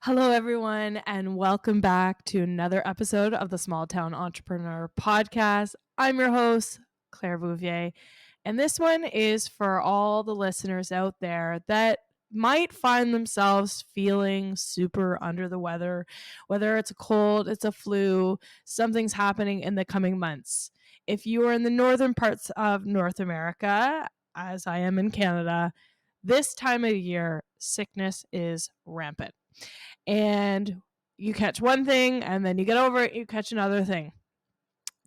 Hello, everyone, and welcome back to another episode of the Small Town Entrepreneur Podcast. I'm your host, Claire Bouvier, and this one is for all the listeners out there that might find themselves feeling super under the weather, whether it's a cold, it's a flu, something's happening in the coming months. If you are in the northern parts of North America, as I am in Canada, this time of year, sickness is rampant and you catch one thing and then you get over it, you catch another thing.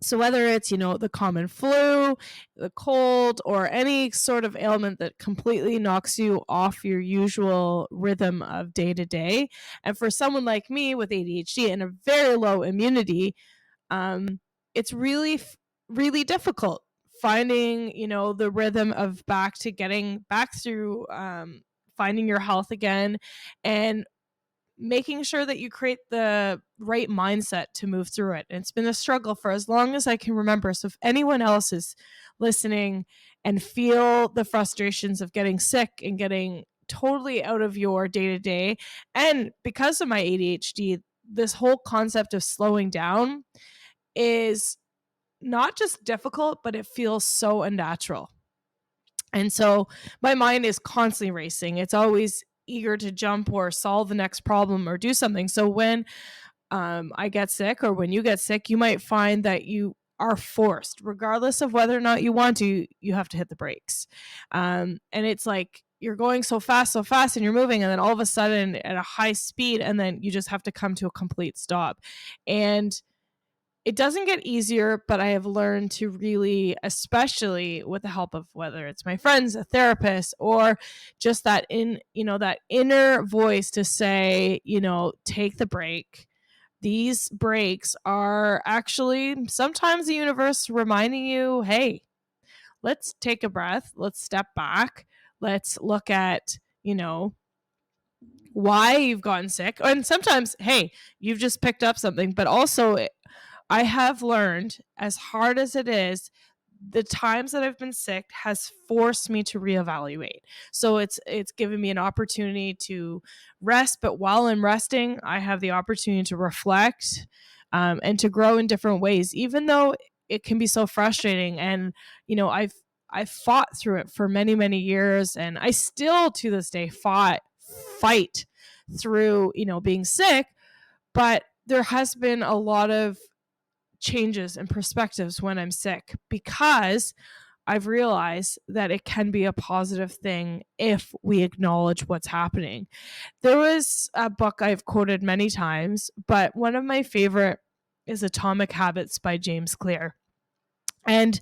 So whether it's, the common flu, the cold, or any sort of ailment that completely knocks you off your usual rhythm of day to day. And for someone like me with ADHD and a very low immunity, it's really difficult finding, the rhythm of getting back through finding your health again and making sure that you create the right mindset to move through it. And it's been a struggle for as long as I can remember. So if anyone else is listening and feel the frustrations of getting sick and getting totally out of your day to day, and because of my ADHD, this whole concept of slowing down is not just difficult, but it feels so unnatural. And so my mind is constantly racing. It's always eager to jump or solve the next problem or do something. So when I get sick or when you get sick, you might find that you are forced, regardless of whether or not you want to, you have to hit the brakes. And it's like you're going so fast, and you're moving, and then all of a sudden at a high speed, and then you just have to come to a complete stop. And it doesn't get easier, but I have learned to really, especially with the help of whether it's my friends, a therapist, or just that that inner voice to say, take the break. These breaks are actually sometimes the universe reminding you, hey, let's take a breath, let's step back, let's look at, why you've gotten sick. And sometimes, hey, you've just picked up something, but also I have learned, as hard as it is, the times that I've been sick has forced me to reevaluate. So it's given me an opportunity to rest, but while I'm resting, I have the opportunity to reflect and to grow in different ways, even though it can be so frustrating. And I've fought through it for many, many years, and I still to this day fight through being sick. But there has been a lot of changes and perspectives when I'm sick, because I've realized that it can be a positive thing if we acknowledge what's happening. There was a book I've quoted many times, but one of my favorite is Atomic Habits by James Clear. And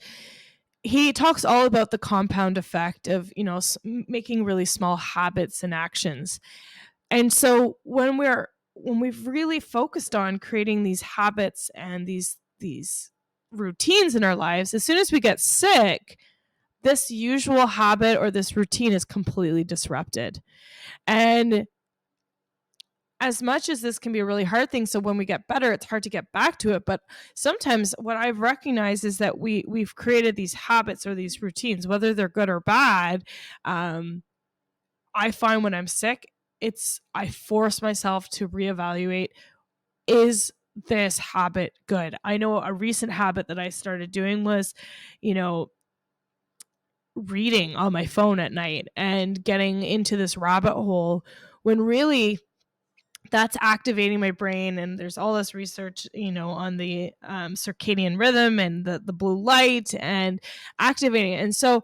he talks all about the compound effect of, making really small habits and actions. And so when we've really focused on creating these habits and these routines in our lives, as soon as we get sick, this usual habit or this routine is completely disrupted. And as much as this can be a really hard thing, so when we get better, it's hard to get back to it. But sometimes what I've recognized is that we've created these habits or these routines, whether they're good or bad. I find when I'm sick, I force myself to reevaluate, is this habit good? I know a recent habit that I started doing was, reading on my phone at night and getting into this rabbit hole, when really that's activating my brain. And there's all this research, on the circadian rhythm and the blue light and activating it. And so,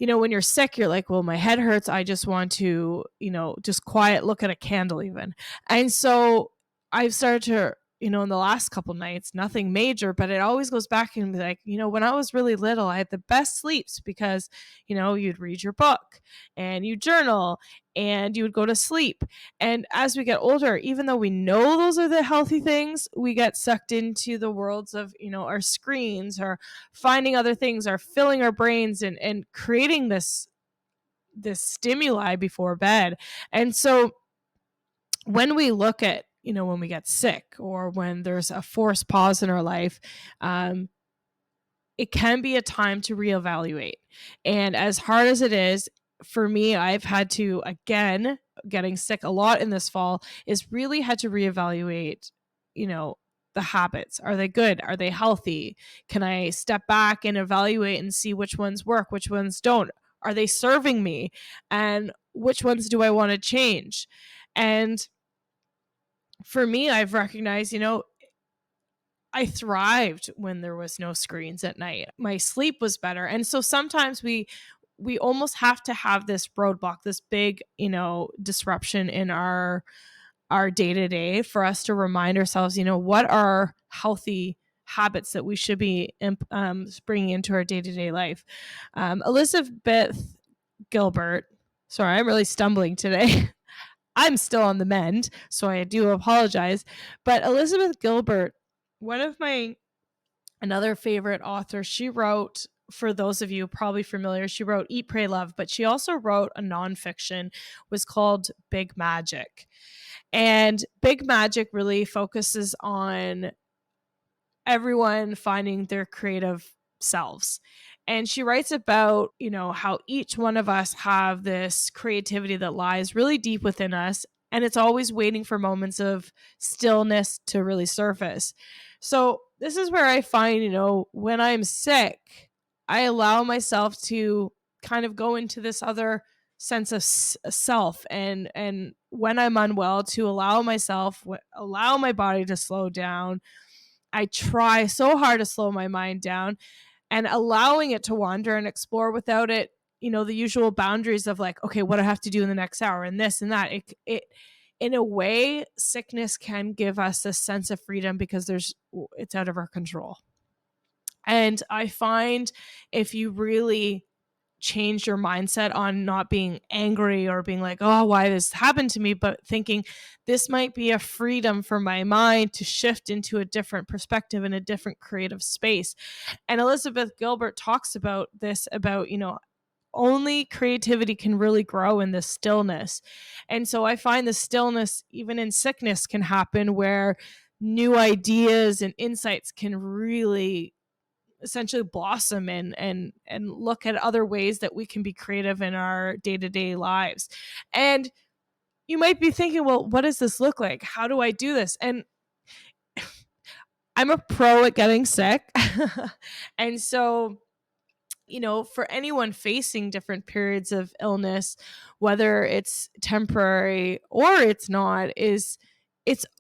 when you're sick, you're like, well, my head hurts. I just want to, just quiet, look at a candle even. And so I've started to, in the last couple nights, nothing major, but it always goes back and be like, when I was really little, I had the best sleeps because, you'd read your book and you journal and you would go to sleep. And as we get older, even though we know those are the healthy things, we get sucked into the worlds of, our screens, or finding other things, or filling our brains and creating this stimuli before bed. And so when we look at, when we get sick or when there's a forced pause in our life, it can be a time to reevaluate. And as hard as it is, for me, I've had to, again, getting sick a lot in this fall, is really had to reevaluate, the habits. Are they good? Are they healthy? Can I step back and evaluate and see which ones work, which ones don't? Are they serving me? And which ones do I want to change? And for me, I've recognized, I thrived when there was no screens at night. My sleep was better. And so sometimes we almost have to have this roadblock, this big, disruption in our day-to-day for us to remind ourselves, what are healthy habits that we should be bringing into our day-to-day life. Elizabeth Gilbert, sorry, I'm really stumbling today. I'm still on the mend, so I do apologize. But Elizabeth Gilbert, one of my another favorite author, she wrote, for those of you probably familiar, she wrote Eat, Pray, Love, but she also wrote a nonfiction, was called Big Magic. And Big Magic really focuses on everyone finding their creative selves. And she writes about, how each one of us have this creativity that lies really deep within us. And it's always waiting for moments of stillness to really surface. So this is where I find, when I'm sick, I allow myself to kind of go into this other sense of self, and when I'm unwell, to allow my body to slow down. I try so hard to slow my mind down, and allowing it to wander and explore without it, the usual boundaries of like, okay, what I have to do in the next hour and this and that. It in a way, sickness can give us a sense of freedom because it's out of our control. And I find if you really change your mindset on not being angry or being like, oh, why this happened to me, but thinking this might be a freedom for my mind to shift into a different perspective and a different creative space. And Elizabeth Gilbert talks about this, about, only creativity can really grow in the stillness. And so I find the stillness, even in sickness, can happen where new ideas and insights can really essentially blossom and look at other ways that we can be creative in our day-to-day lives. And you might be thinking, well, what does this look like? How do I do this? And I'm a pro at getting sick. And so, for anyone facing different periods of illness, whether it's temporary or it's not, it's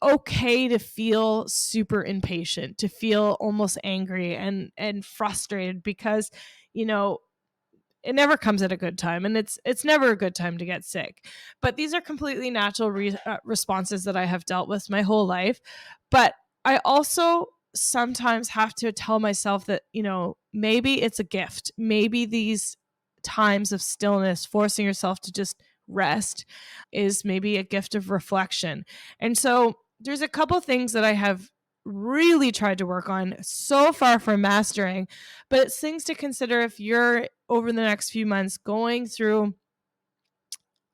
okay to feel super impatient, to feel almost angry and frustrated, because, it never comes at a good time, and it's never a good time to get sick. But these are completely natural responses that I have dealt with my whole life. But I also sometimes have to tell myself that, maybe it's a gift. Maybe these times of stillness, forcing yourself to just rest, is maybe a gift of reflection. And so there's a couple things that I have really tried to work on, so far from mastering, but it's things to consider if you're over the next few months going through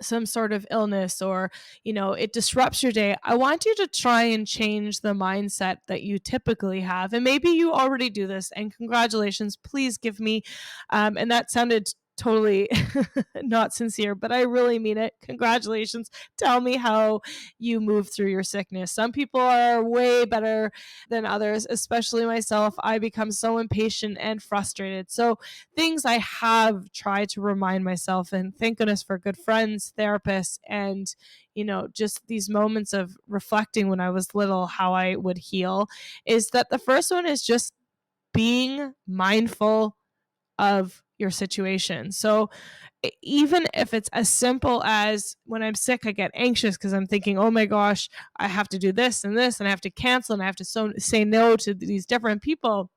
some sort of illness, or it disrupts your day. I want you to try and change the mindset that you typically have, and maybe you already do this, and congratulations, please give me and that sounded totally not sincere, but I really mean it. Congratulations. Tell me how you move through your sickness. Some people are way better than others, especially myself. I become so impatient and frustrated. So things I have tried to remind myself, and thank goodness for good friends, therapists, and just these moments of reflecting when I was little, how I would heal, is that the first one is just being mindful of your situation. So even if it's as simple as when I'm sick, I get anxious because I'm thinking, oh my gosh, I have to do this and this, and I have to cancel, and I have to say no to these different people.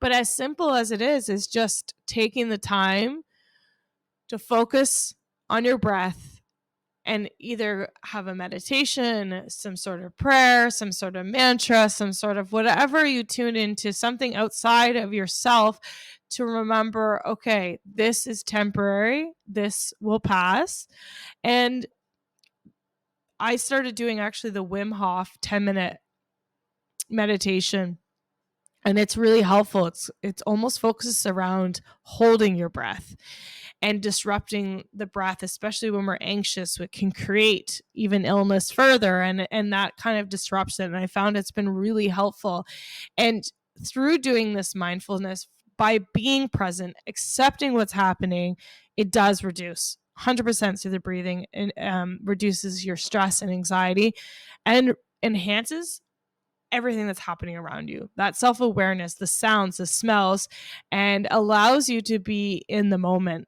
But as simple as it is just taking the time to focus on your breath and either have a meditation, some sort of prayer, some sort of mantra, some sort of whatever you tune into, something outside of yourself, to remember, okay, this is temporary, this will pass. And I started doing actually the Wim Hof 10-minute meditation. And it's really helpful. It's almost focuses around holding your breath and disrupting the breath, especially when we're anxious, which can create even illness further. And that kind of disrupts it. And I found it's been really helpful. And through doing this mindfulness, by being present, accepting what's happening, it does reduce 100% through the breathing, and reduces your stress and anxiety and enhances everything that's happening around you. That self-awareness, the sounds, the smells, and allows you to be in the moment.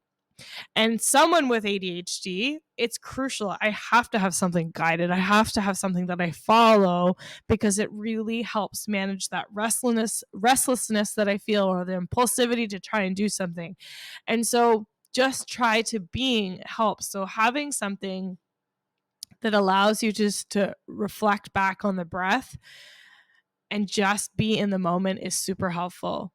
And someone with ADHD, it's crucial. I have to have something guided. I have to have something that I follow, because it really helps manage that restlessness that I feel, or the impulsivity to try and do something. And so just try to being helps. So having something that allows you just to reflect back on the breath and just be in the moment is super helpful.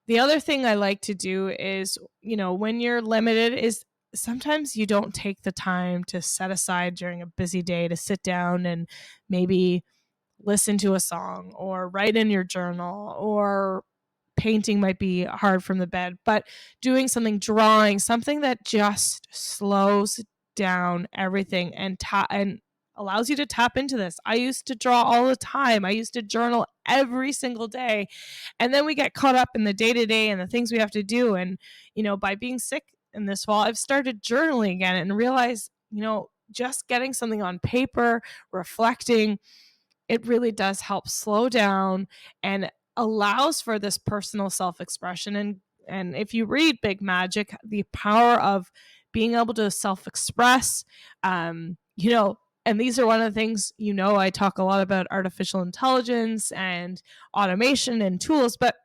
The other thing I like to do is, when you're limited, is sometimes you don't take the time to set aside during a busy day to sit down and maybe listen to a song or write in your journal, or painting might be hard from the bed, but doing something, drawing something that just slows down everything and allows you to tap into this. I used to draw all the time. I used to journal every single day. And then we get caught up in the day to day and the things we have to do. And, by being sick in this fall, I've started journaling again and realized, just getting something on paper, reflecting, it really does help slow down and allows for this personal self-expression. And if you read Big Magic, the power of being able to self-express, and these are one of the things, I talk a lot about artificial intelligence and automation and tools, but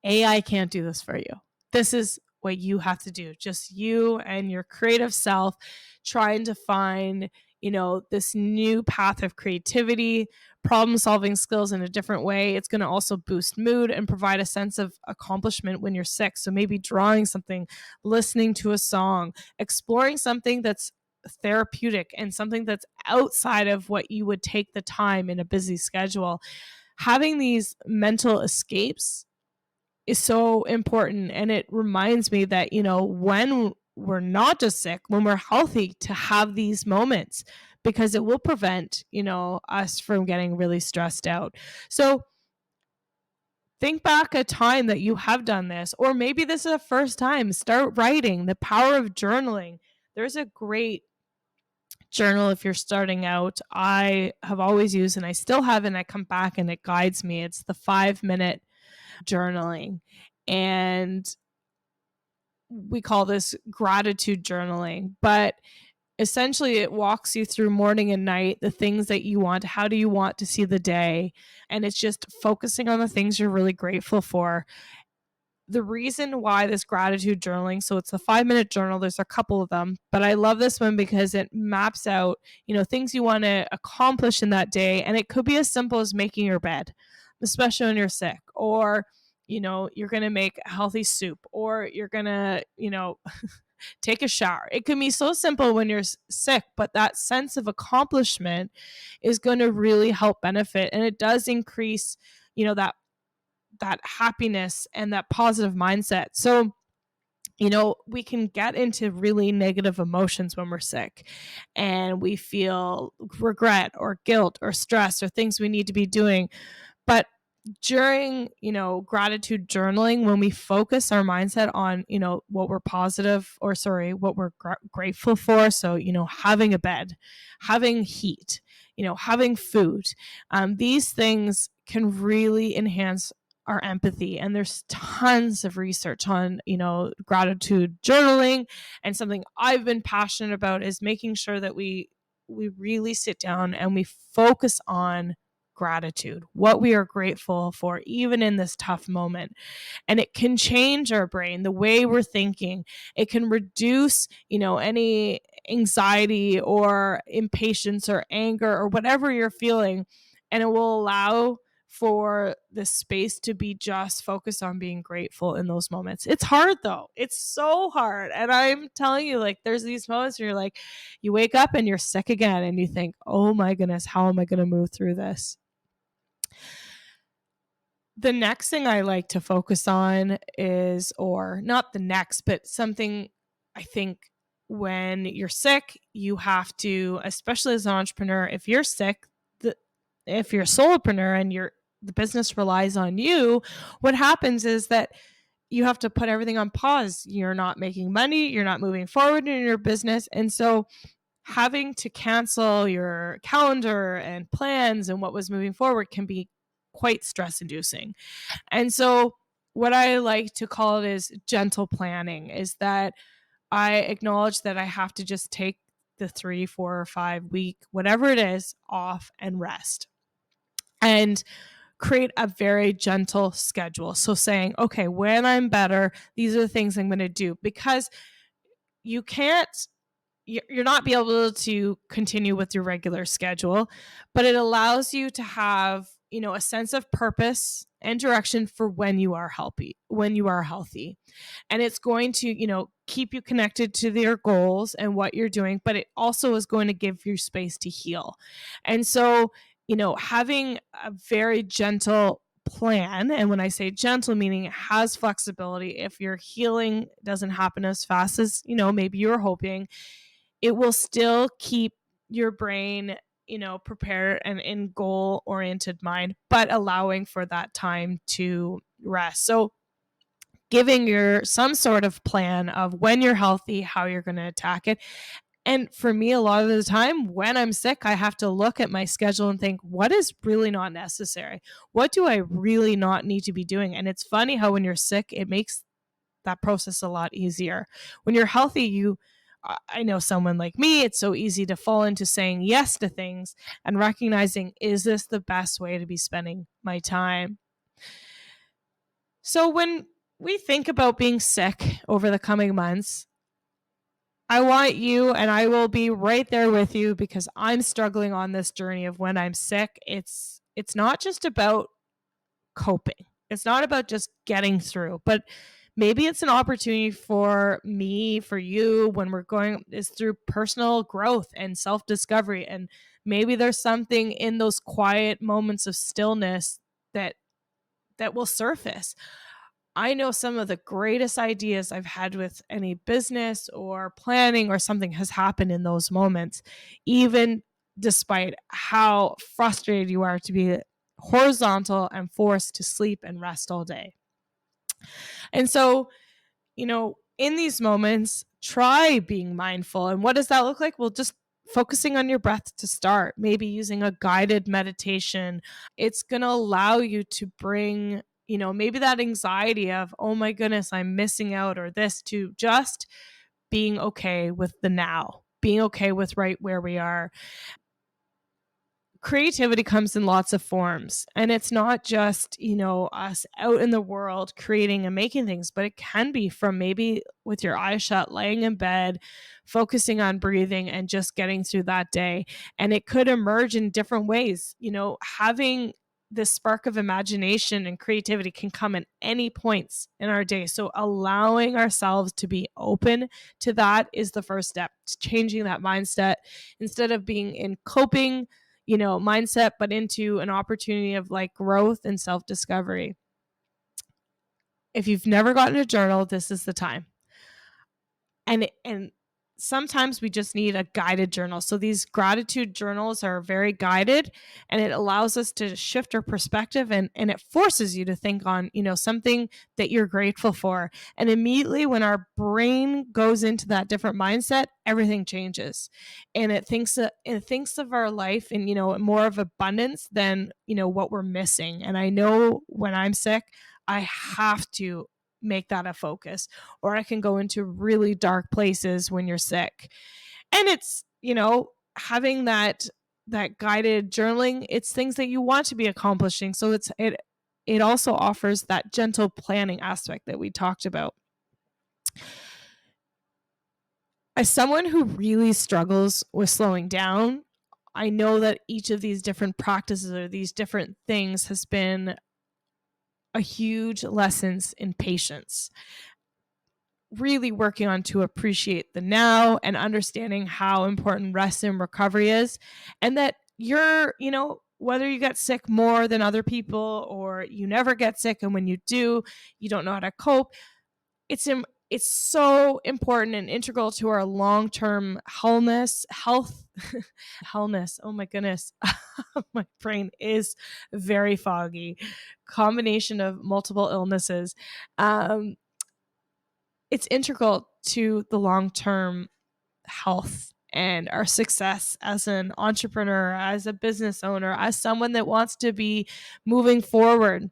AI can't do this for you. This is what you have to do. Just you and your creative self trying to find, this new path of creativity, problem solving skills in a different way. It's going to also boost mood and provide a sense of accomplishment when you're sick. So maybe drawing something, listening to a song, exploring something that's therapeutic and something that's outside of what you would take the time in a busy schedule. Having these mental escapes is so important. And it reminds me that, when we're not just sick, when we're healthy, to have these moments, because it will prevent, us from getting really stressed out. So think back a time that you have done this, or maybe this is the first time. Start writing. The power of journaling. There's a great journal if you're starting out. I have always used, and I still have, and I come back and it guides me. It's the 5-minute journaling. And we call this gratitude journaling, but essentially it walks you through morning and night, the things that you want, how do you want to see the day, and it's just focusing on the things you're really grateful for. The reason why this gratitude journaling, so it's a 5-minute journal, there's a couple of them, but I love this one because it maps out, things you want to accomplish in that day. And it could be as simple as making your bed, especially when you're sick, or you're going to make a healthy soup, or you're going to, take a shower. It can be so simple when you're sick, but that sense of accomplishment is going to really help benefit. And it does increase, that happiness and that positive mindset. So, we can get into really negative emotions when we're sick, and we feel regret or guilt or stress or things we need to be doing. But during, gratitude journaling, when we focus our mindset on, what we're positive, or sorry, what we're grateful for. So, having a bed, having heat, having food, these things can really enhance our empathy. And there's tons of research on, gratitude journaling. And something I've been passionate about is making sure that we really sit down and we focus on gratitude, what we are grateful for, even in this tough moment. And it can change our brain, the way we're thinking. It can reduce, any anxiety or impatience or anger or whatever you're feeling. And it will allow for the space to be just focused on being grateful in those moments. It's hard though. It's so hard. And I'm telling you, like, there's these moments where you're like, you wake up and you're sick again and you think, oh my goodness, how am I going to move through this? The next thing I like to focus on is, or not the next, but something I think when you're sick, you have to, especially as an entrepreneur, if you're sick, the, if you're a solopreneur and the business relies on you, what happens is that you have to put everything on pause. You're not making money, you're not moving forward in your business. And so having to cancel your calendar and plans and what was moving forward can be quite stress inducing. And so what I like to call it is gentle planning, is that I acknowledge that I have to just take the 3, 4, or 5 week, whatever it is, off and rest. And create a very gentle schedule. So saying, okay, when I'm better, these are the things I'm going to do, because you can't, you're not be able to continue with your regular schedule, but it allows you to have, a sense of purpose and direction for when you are healthy. And it's going to, keep you connected to your goals and what you're doing, but it also is going to give you space to heal. And so, having a very gentle plan, and when I say gentle, meaning it has flexibility, if your healing doesn't happen as fast as, maybe you were hoping, it will still keep your brain, prepared and in goal oriented mind, but allowing for that time to rest. So giving your some sort of plan of when you're healthy, how you're going to attack it. And for me, a lot of the time when I'm sick, I have to look at my schedule and think, what is really not necessary? What do I really not need to be doing? And it's funny how when you're sick, it makes that process a lot easier. When you're healthy, I know someone like me, it's so easy to fall into saying yes to things and recognizing, is this the best way to be spending my time? So when we think about being sick over the coming months, I want you, and I will be right there with you, because I'm struggling on this journey of when I'm sick. It's not just about coping. It's not about just getting through, but maybe it's an opportunity for me, for you, when we're going, is through personal growth and self-discovery. And maybe there's something in those quiet moments of stillness that will surface. I know some of the greatest ideas I've had with any business or planning or something has happened in those moments, even despite how frustrated you are to be horizontal and forced to sleep and rest all day. And so, in these moments, try being mindful. And what does that look like? Well, just focusing on your breath to start, maybe using a guided meditation. It's going to allow you to bring, maybe that anxiety of, oh my goodness, I'm missing out, or this, to just being okay with the now, being okay with right where we are. Creativity comes in lots of forms, and it's not just, us out in the world creating and making things, but it can be from maybe with your eyes shut, laying in bed, focusing on breathing and just getting through that day. And it could emerge in different ways. Having this spark of imagination and creativity can come at any points in our day. So allowing ourselves to be open to that is the first step to changing that mindset, instead of being in coping, mindset, but into an opportunity of like growth and self-discovery. If you've never gotten a journal, this is the time. And sometimes we just need a guided journal. So these gratitude journals are very guided, and it allows us to shift our perspective, and it forces you to think on, something that you're grateful for. And immediately when our brain goes into that different mindset, everything changes. And it thinks of our life in, more of abundance than, what we're missing. And I know when I'm sick, I have to make that a focus, or I can go into really dark places when you're sick. And it's, having that guided journaling, it's things that you want to be accomplishing. So it also offers that gentle planning aspect that we talked about. As someone who really struggles with slowing down, I know that each of these different practices or these different things has been a huge lessons in patience. Really working on to appreciate the now and understanding how important rest and recovery is, and that you're, whether you get sick more than other people or you never get sick, and when you do, you don't know how to cope, it's so important and integral to our long-term health. Oh my goodness. My brain is very foggy. Combination of multiple illnesses. It's integral to the long-term health and our success as an entrepreneur, as a business owner, as someone that wants to be moving forward.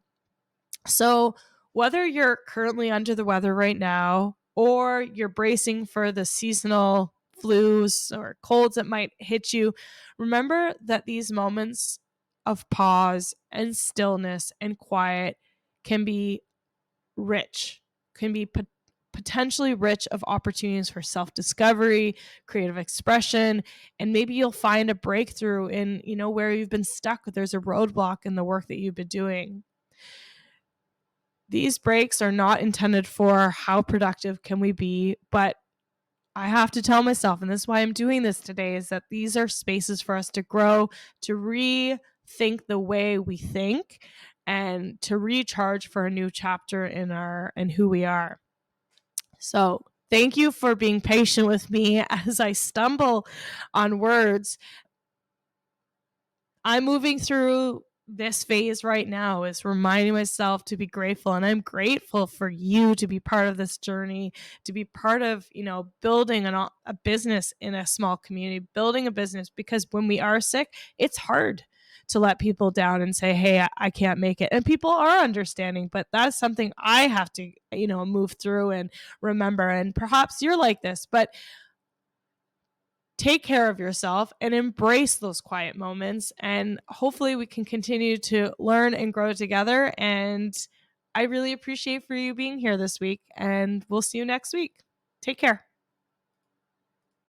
So, whether you're currently under the weather right now or you're bracing for the seasonal flus or colds that might hit you, remember that these moments of pause and stillness and quiet can be rich, can be potentially rich of opportunities for self-discovery, creative expression, and maybe you'll find a breakthrough in, where you've been stuck. There's a roadblock in the work that you've been doing. These breaks are not intended for how productive can we be, but I have to tell myself, and this is why I'm doing this today, is that these are spaces for us to grow, to rethink the way we think, and to recharge for a new chapter in who we are. So thank you for being patient with me as I stumble on words. I'm moving through this phase right now, is reminding myself to be grateful, and I'm grateful for you to be part of this journey, to be part of building a business in a small community, building a business, because when we are sick, it's hard to let people down and say, hey, I can't make it, and people are understanding, but that's something I have to move through and remember. And perhaps you're like this, but take care of yourself and embrace those quiet moments. And hopefully we can continue to learn and grow together. And I really appreciate for you being here this week, and we'll see you next week. Take care.